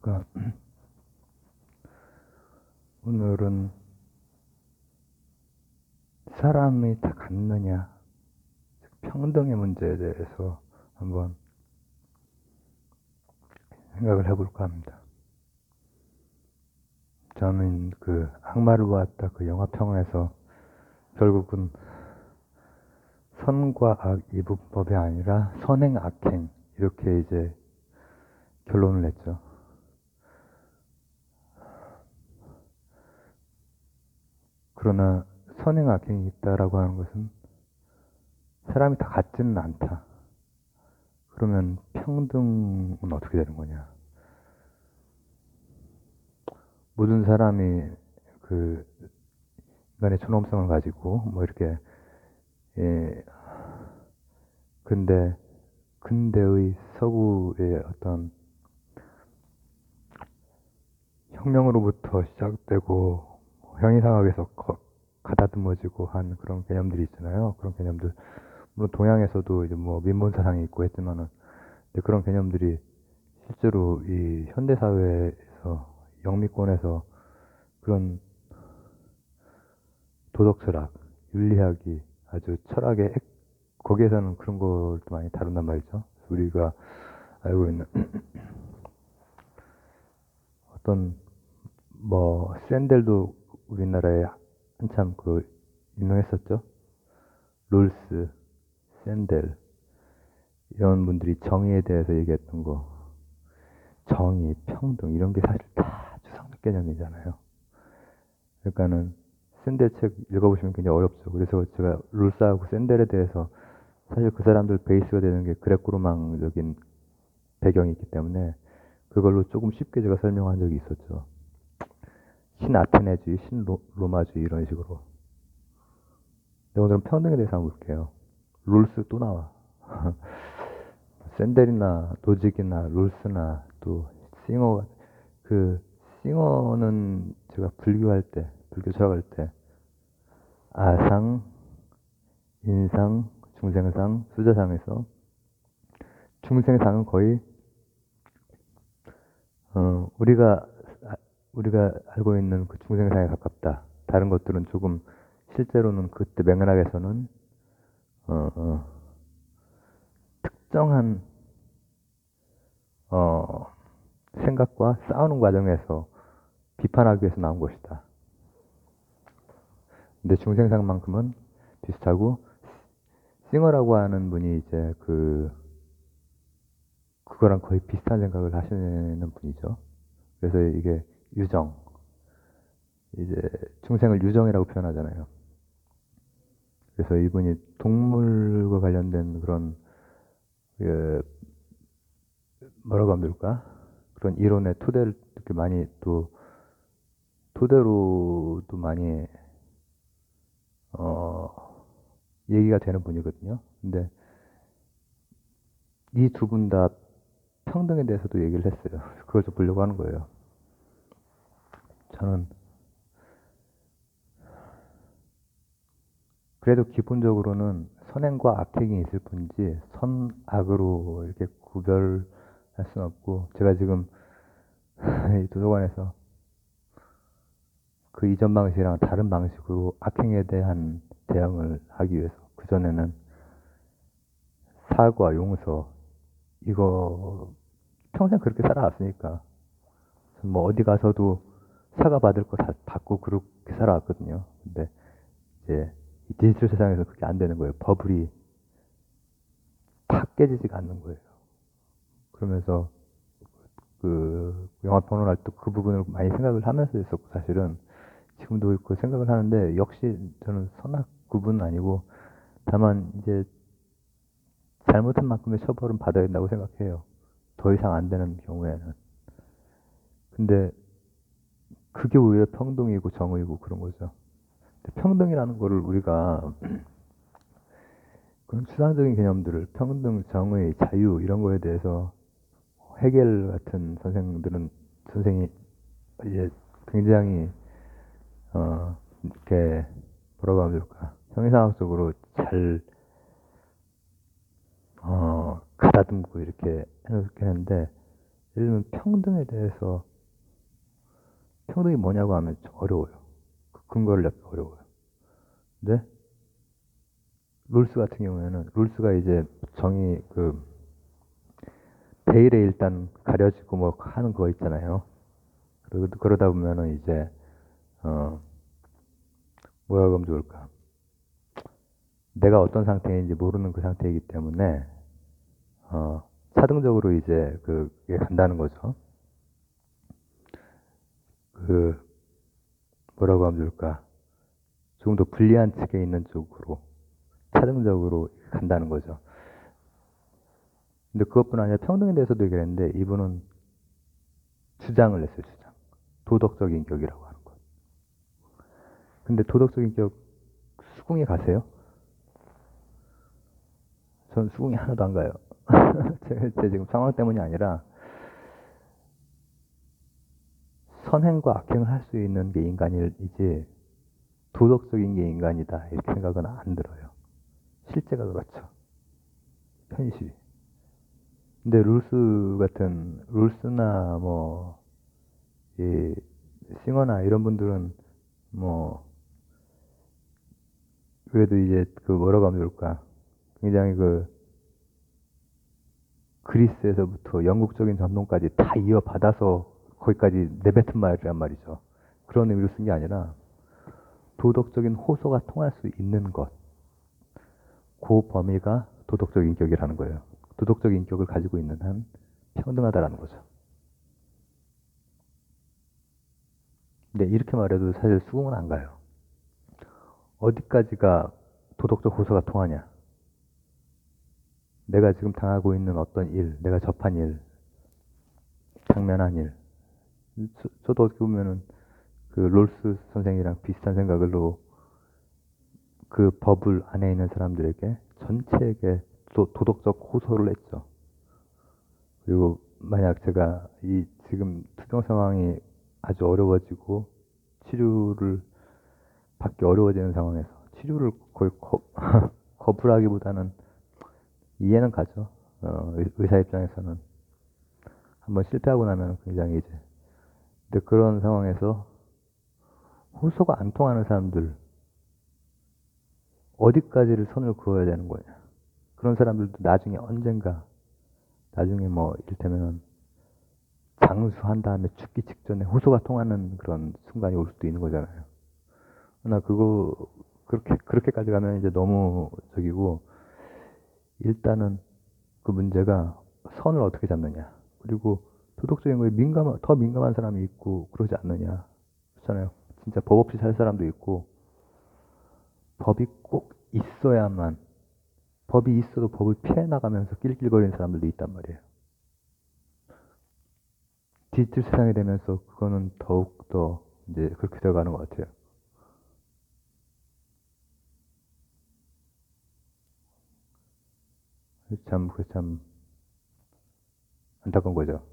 그러니까 오늘은 사람이 다 같느냐, 평등의 문제에 대해서 한번 생각을 해볼까 합니다. 저는 그 악마를 보았다 그 영화평에서 결국은 선과 악 이분법이 아니라 선행 악행 이렇게 이제 결론을 냈죠. 그러나 선행 악행이 있다라고 하는 것은 사람이 다 같지는 않다. 그러면 평등은 어떻게 되는 거냐? 모든 사람이 그 인간의 존엄성을 가지고 뭐 이렇게 근대의 서구의 어떤 혁명으로부터 시작되고 형이상학에서 가다듬어지고 한 그런 개념들이 있잖아요. 그런 개념들 물론 동양에서도 이제 뭐 민본사상이 있고 했지만은 그런 개념들이 실제로 이 현대 사회에서 영미권에서 그런 도덕 철학, 윤리학이 아주 철학의 거기에서는 그런 걸 많이 다룬단 말이죠. 우리가 알고 있는 어떤 뭐 샌델도 우리나라에 한참 그 유명했었죠. 롤스, 샌델 이런 분들이 정의에 대해서 얘기했던 거, 정의, 평등 이런 게 사실 다 추상적 개념이잖아요. 그러니까는 샌델 책 읽어보시면 굉장히 어렵죠. 그래서 제가 롤스하고 샌델에 대해서 사실 그 사람들 베이스가 되는 게 그레코로망적인 배경이 있기 때문에 그걸로 조금 쉽게 제가 설명한 적이 있었죠. 신아테네주의, 신로마주의 이런 식으로. 근데 오늘은 평등에 대해서 한번 볼게요. 롤스 또 나와. 샌델이나 노직이나 롤스나 또 싱어, 그 싱어는 제가 불교 철학할 때 아상, 인상, 중생상, 수자상에서 중생상은 거의 우리가 알고 있는 그 중생상에 가깝다. 다른 것들은 조금 실제로는 그때 맥락에서는 특정한 생각과 싸우는 과정에서 비판하기 위해서 나온 것이다. 근데 중생상만큼은 비슷하고 싱어라고 하는 분이 이제 그거랑 거의 비슷한 생각을 하시는 분이죠. 그래서 이게 유정, 이제 중생을 유정이라고 표현하잖아요. 그래서 이분이 동물과 관련된 그런 뭐라고 하면 될까? 그런 이론의 토대를 이렇게 많이 또 토대로도 많이 얘기가 되는 분이거든요. 근데 이 두 분 다 평등에 대해서도 얘기를 했어요. 그걸 좀 보려고 하는 거예요. 저는 그래도 기본적으로는 선행과 악행이 있을 뿐이지 선악으로 이렇게 구별할 수는 없고, 제가 지금 이 도서관에서 그 이전 방식이랑 다른 방식으로 악행에 대한 대응을 하기 위해서, 그전에는 사과, 용서, 이거 평생 그렇게 살아왔으니까 뭐 어디 가서도 사과 받을 거 다 받고 그렇게 살아왔거든요. 근데 이제 이 디지털 세상에서 그게 안 되는 거예요. 버블이 탁 깨지지가 않는 거예요. 그러면서 그 영화 평론할 때 그 부분을 많이 생각을 하면서 했었고, 사실은 지금도 그 생각을 하는데 역시 저는 선악 구분은 아니고 다만 이제 잘못한 만큼의 처벌은 받아야 된다고 생각해요. 더 이상 안 되는 경우에는. 근데 그게 오히려 평등이고 정의고 그런 거죠. 평등이라는 거를 우리가 그런 추상적인 개념들을 평등, 정의, 자유 이런 거에 대해서 헤겔 같은 선생이 이제 굉장히 이렇게 뭐라고 하면 좋을까? 형이상학적으로 잘 가다듬고 이렇게 해놓긴 했는데, 예를 들면 평등에 대해서 평등이 뭐냐고 하면 좀 어려워요. 그 근거를 잡기 어려워요. 근데 롤스 같은 경우에는 롤스가 이제 정의 그 베일에 일단 가려지고 뭐 하는 거 있잖아요. 그러다 보면은 이제 뭐라고 하면 좋을까? 내가 어떤 상태인지 모르는 그 상태이기 때문에 차등적으로 이제 그게 간다는 거죠. 그 뭐라고 하면 좋을까? 조금 더 불리한 측에 있는 쪽으로 차등적으로 간다는 거죠. 근데 그것뿐 아니라 평등에 대해서도 얘기했는데 이분은 주장을 냈어요. 주장. 도덕적 인격이라고 하는 것. 근데 도덕적 인격 수긍이 가세요? 전 수긍이 하나도 안 가요. 제 지금 상황 때문이 아니라 선행과 악행을 할 수 있는 게 인간이지 도덕적인 게 인간이다 이렇게 생각은 안 들어요. 실제가 그렇죠. 현실이. 근데 룰스나 뭐 이 싱어나 이런 분들은 뭐 그래도 이제 그 뭐라고 하면 좋을까? 굉장히 그 그리스에서부터 영국적인 전통까지 다 이어받아서 거기까지 내뱉은 말이란 말이죠. 그런 의미로 쓴 게 아니라 도덕적인 호소가 통할 수 있는 것, 그 범위가 도덕적 인격이라는 거예요. 도덕적 인격을 가지고 있는 한 평등하다라는 거죠. 근데 이렇게 말해도 사실 수긍은 안 가요. 어디까지가 도덕적 호소가 통하냐? 내가 지금 당하고 있는 어떤 일, 내가 접한 일, 당면한 일. 저도 어떻게 보면은 그 롤스 선생이랑 비슷한 생각으로 그 버블 안에 있는 사람들에게 전체에게 도덕적 호소를 했죠. 그리고 만약 제가 이 지금 투병 상황이 아주 어려워지고 치료를 받기 어려워지는 상황에서 치료를 거의 거부하기보다는 이해는 가죠. 의사 입장에서는 한번 실패하고 나면 굉장히 이제 근데 그런 상황에서 호소가 안 통하는 사람들 어디까지를 선을 그어야 되는 거냐. 그런 사람들도 나중에 언젠가 나중에 뭐 이를테면 장수한 다음에 죽기 직전에 호소가 통하는 그런 순간이 올 수도 있는 거잖아요. 나 그거 그렇게까지 가면 이제 너무 저기고 일단은 그 문제가 선을 어떻게 잡느냐. 그리고 도덕적인 거에 더 민감한 사람이 있고 그러지 않느냐. 그렇잖아요. 진짜 법 없이 살 사람도 있고 법이 꼭 있어야만 법이 있어도 법을 피해 나가면서 낄낄거리는 사람들도 있단 말이에요. 디지털 세상이 되면서 그거는 더욱더 이제 그렇게 되어가는 것 같아요. 참 안타까운 거죠.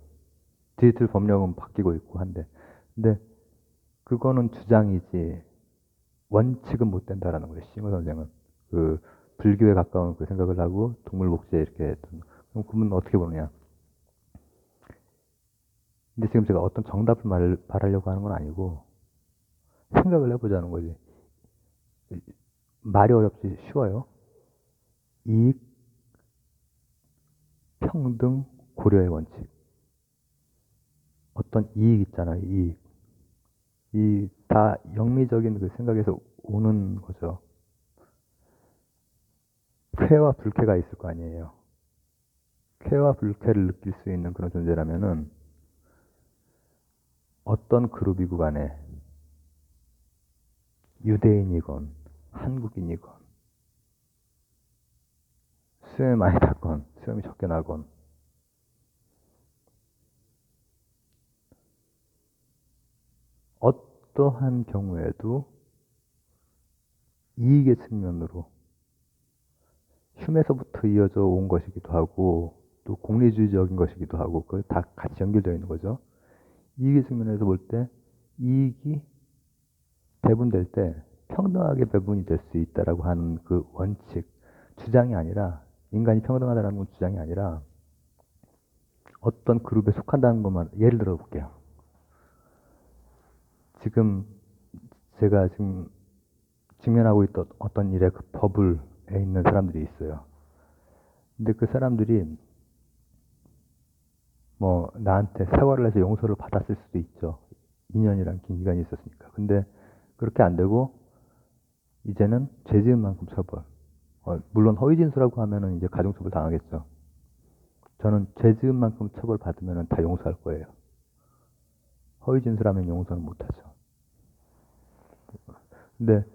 디지털 법령은 바뀌고 있고 한데, 근데 그거는 주장이지 원칙은 못 된다라는 거예요. 싱어 선생은 그 불교에 가까운 그 생각을 하고 동물 복지에 이렇게 했던. 그럼 그분은 어떻게 보느냐? 근데 지금 제가 어떤 정답을 말하려고 하는 건 아니고 생각을 해보자는 거지. 말이 어렵지 쉬워요. 이익, 평등, 고려의 원칙. 어떤 이익 있잖아요. 이익. 이 다 영리적인 그 생각에서 오는 거죠. 쾌와 불쾌가 있을 거 아니에요. 쾌와 불쾌를 느낄 수 있는 그런 존재라면은 어떤 그룹이고 간에 유대인이건 한국인이건 수염이 많이 났건 수염이 적게 나건 어떠한 경우에도 이익의 측면으로 흉에서부터 이어져 온 것이기도 하고 또 공리주의적인 것이기도 하고 그걸 다 같이 연결되어 있는 거죠. 이익의 측면에서 볼 때 이익이 배분될 때 평등하게 배분이 될 수 있다라고 하는 그 원칙, 주장이 아니라 인간이 평등하다는 건 주장이 아니라 어떤 그룹에 속한다는 것만 예를 들어 볼게요. 지금 제가 지금 직면하고 있던 어떤 일에 그 버블에 있는 사람들이 있어요. 근데 그 사람들이 뭐 나한테 사과를 해서 용서를 받았을 수도 있죠. 2년이란 긴 기간이 있었으니까. 근데 그렇게 안 되고 이제는 죄 지은 만큼 처벌. 물론 허위 진술하고 하면은 이제 가중처벌 당하겠죠. 저는 죄 지은 만큼 처벌 받으면은 다 용서할 거예요. 허위 진술하면 용서는 못하죠. 근데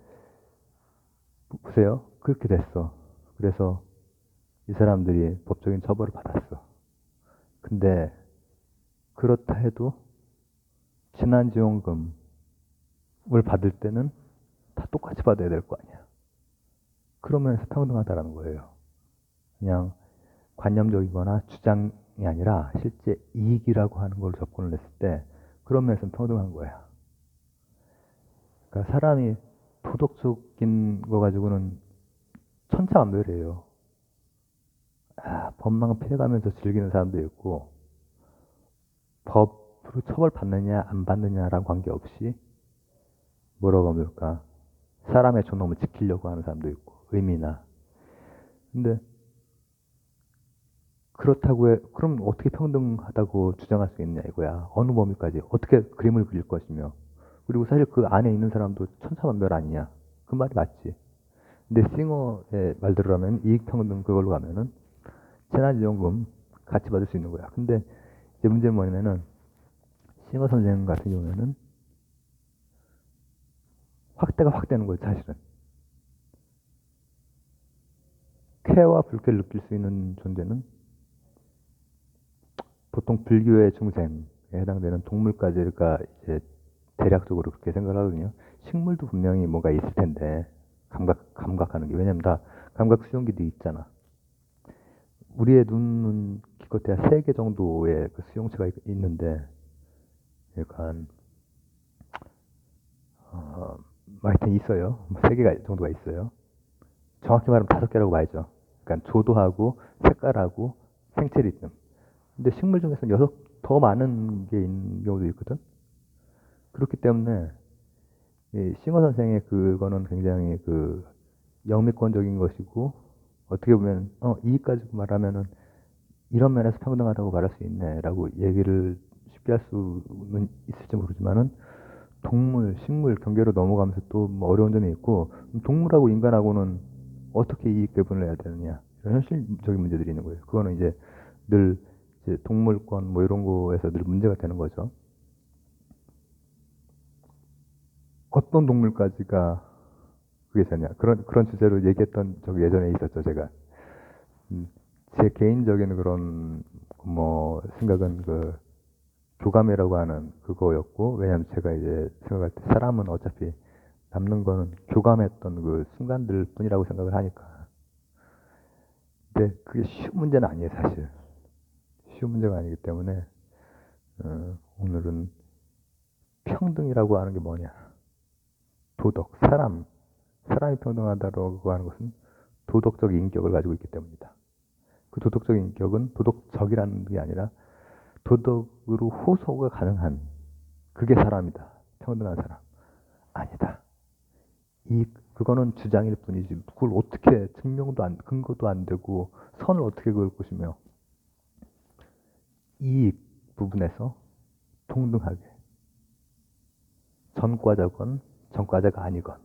보세요. 그렇게 됐어. 그래서 이 사람들이 법적인 처벌을 받았어. 근데 그렇다 해도 재난지원금을 받을 때는 다 똑같이 받아야 될 거 아니야. 그런 면에서 평등하다라는 거예요. 그냥 관념적이거나 주장이 아니라 실제 이익이라고 하는 걸 접근을 했을 때 그런 면에서는 평등한 거야. 그러니까 사람이 도덕적인 거 가지고는 천차만별이에요. 법망 피해가면서 즐기는 사람도 있고 법으로 처벌받느냐 안 받느냐랑 관계없이 뭐라고 합니까? 사람의 존엄을 지키려고 하는 사람도 있고 의미나. 근데 그렇다고 해 그럼 어떻게 평등하다고 주장할 수 있냐 이거야. 어느 범위까지 어떻게 그림을 그릴 것이며. 그리고 사실 그 안에 있는 사람도 천차만별 아니냐. 그 말이 맞지. 근데 싱어의 말대로 하면 이익평등 그걸로 가면은 재난지원금 같이 받을 수 있는 거야. 근데 이제 문제는 뭐냐면은 싱어 선생 같은 경우에는 확대가 확 되는 거예요, 사실은. 쾌와 불쾌를 느낄 수 있는 존재는 보통 불교의 중생에 해당되는 동물까지가 이제 대략적으로 그렇게 생각을 하거든요. 식물도 분명히 뭔가 있을 텐데, 감각하는 게. 왜냐면 다 감각 수용기도 있잖아. 우리의 눈은 기껏해야 3개 정도의 그 수용체가 있는데, 약간, 하여튼 있어요. 3개 정도가 있어요. 정확히 말하면 5개라고 봐야죠. 그러니까 조도하고, 색깔하고, 생체 리듬. 근데 식물 중에서는 더 많은 게 있는 경우도 있거든. 그렇기 때문에 이 싱어 선생의 그거는 굉장히 그 영미권적인 것이고 어떻게 보면 이익까지 말하면은 이런 면에서 평등하다고 말할 수 있네라고 얘기를 쉽게 할 수는 있을지 모르지만은 동물, 식물 경계로 넘어가면서 또 뭐 어려운 점이 있고 동물하고 인간하고는 어떻게 이익 배분을 해야 되느냐 이런 현실적인 문제들이 있는 거예요. 그거는 이제 늘 이제 동물권 뭐 이런 거에서 늘 문제가 되는 거죠. 어떤 동물까지가 그게 되냐. 그런 주제로 얘기했던 적이 예전에 있었죠, 제가. 제 개인적인 그런, 뭐, 생각은 그, 교감이라고 하는 그거였고, 왜냐면 제가 이제 생각할 때 사람은 어차피 남는 거는 교감했던 그 순간들 뿐이라고 생각을 하니까. 근데 그게 쉬운 문제는 아니에요, 사실. 쉬운 문제가 아니기 때문에, 오늘은 평등이라고 하는 게 뭐냐. 도덕, 사람이 평등하다고 하는 것은 도덕적 인격을 가지고 있기 때문이다. 그 도덕적 인격은 도덕적이라는 게 아니라 도덕으로 호소가 가능한 그게 사람이다. 평등한 사람. 아니다. 그거는 주장일 뿐이지. 그걸 어떻게 근거도 안 되고 선을 어떻게 그을 것이며 이익 부분에서 동등하게 전과자건 전과자가 아니건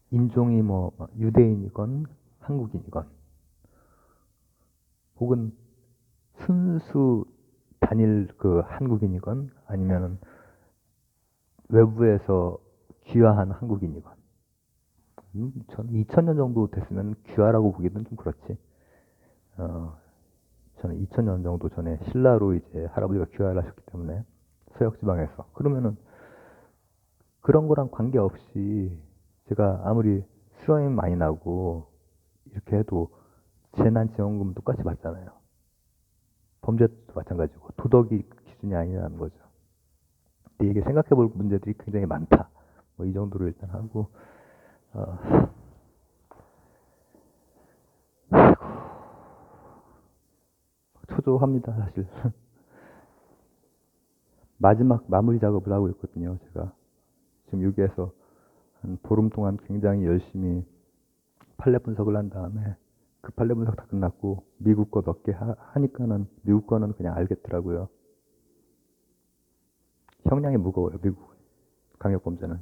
인종이 뭐 유대인이건 한국인이건 혹은 순수 단일 그 한국인이건 아니면은 외부에서 귀화한 한국인이건 저는 2000년 정도 됐으면 귀화라고 보기는 좀 그렇지. 저는 2000년 정도 전에 신라로 이제 할아버지가 귀화를 하셨기 때문에 서역 지방에서 그러면은 그런 거랑 관계없이 제가 아무리 수염이 많이 나고 이렇게 해도 재난지원금 똑같이 받잖아요. 범죄도 마찬가지고 도덕이 기준이 아니라는 거죠. 근데 이게 생각해 볼 문제들이 굉장히 많다. 뭐 이 정도로 일단 하고 섭섭합니다, 사실. 마지막 마무리 작업을 하고 있거든요, 제가. 지금 여기에서 한 보름 동안 굉장히 열심히 판례 분석을 한 다음에 그 판례 분석 다 끝났고 미국 거 몇 개 하니까는 미국 거는 그냥 알겠더라고요. 형량이 무거워요, 미국 강력범죄는.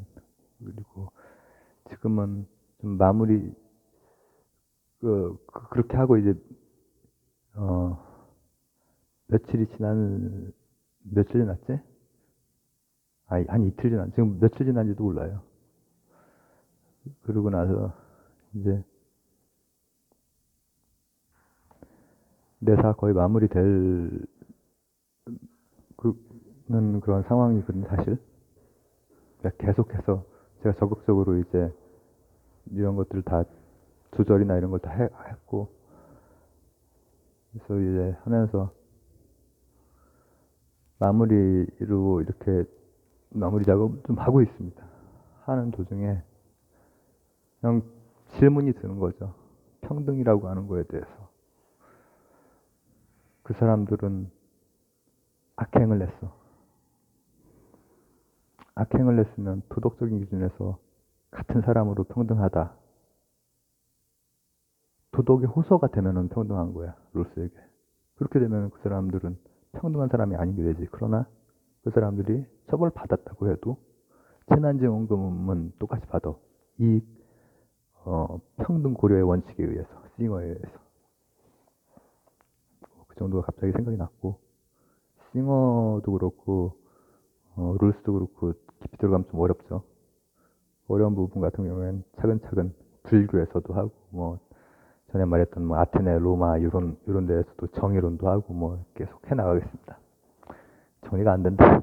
그리고 지금은 좀 마무리 그렇게 하고 이제 며칠이 며칠 지났지? 한 이틀 지금 며칠 지난지도 몰라요. 그러고 나서 이제 내사 거의 마무리될 그런 상황이거든요, 사실. 그러니까 계속해서 제가 적극적으로 이제 이런 것들 다 조절이나 이런 걸 다 했고, 그래서 이제 하면서 마무리로 이렇게 마무리 작업 좀 하고 있습니다. 하는 도중에 그냥 질문이 드는 거죠. 평등이라고 하는 거에 대해서. 그 사람들은 악행을 했어. 악행을 했으면 도덕적인 기준에서 같은 사람으로 평등하다. 도덕의 호소가 되면은 평등한 거야, 롤스에게. 그렇게 되면 그 사람들은 평등한 사람이 아닌 게 되지. 그러나 그 사람들이 처벌받았다고 해도 재난지원금은 똑같이 받아. 이 평등 고려의 원칙에 의해서, 싱어에 의해서. 그 정도가 갑자기 생각이 났고, 싱어도 그렇고 룰스도 그렇고 깊이 들어가면 좀 어렵죠. 어려운 부분 같은 경우에는 차근차근 불교에서도 하고 뭐 전에 말했던 뭐 아테네, 로마 이런 데에서도 정의론도 하고 뭐 계속 해나가겠습니다. 정리가 안 된다.